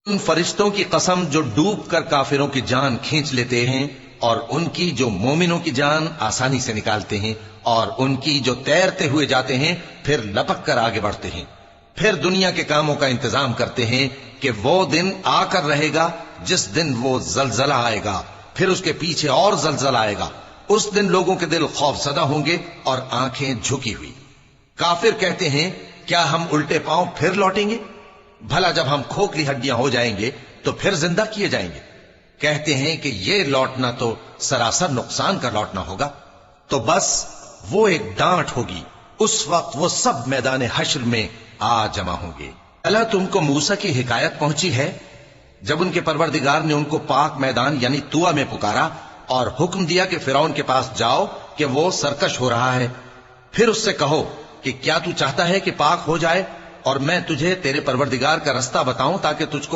ان فرشتوں کی قسم جو ڈوب کر کافروں کی جان کھینچ لیتے ہیں اور ان کی جو مومنوں کی جان آسانی سے نکالتے ہیں اور ان کی جو تیرتے ہوئے جاتے ہیں پھر لپک کر آگے بڑھتے ہیں، پھر دنیا کے کاموں کا انتظام کرتے ہیں کہ وہ دن آ کر رہے گا جس دن وہ زلزلہ آئے گا، پھر اس کے پیچھے اور زلزلہ آئے گا، اس دن لوگوں کے دل خوف زدہ ہوں گے اور آنکھیں جھکی ہوئی۔ کافر کہتے ہیں کیا ہم الٹے پاؤں پھر لوٹیں گے؟ بھلا جب ہم کھوکھلی ہڈیاں ہو جائیں گے تو پھر زندہ کیے جائیں گے؟ کہتے ہیں کہ یہ لوٹنا تو سراسر نقصان کا لوٹنا ہوگا۔ تو بس وہ ایک ڈانٹ ہوگی، اس وقت وہ سب میدان حشر میں آ جمع ہوں گے۔ اللہ تم کو موسیٰ کی حکایت پہنچی ہے جب ان کے پروردگار نے ان کو پاک میدان یعنی طوٰ میں پکارا اور حکم دیا کہ فرعون کے پاس جاؤ کہ وہ سرکش ہو رہا ہے، پھر اس سے کہو کہ کیا تو چاہتا ہے کہ پاک ہو جائے اور میں تجھے تیرے پروردگار کا رستہ بتاؤں تاکہ تجھ کو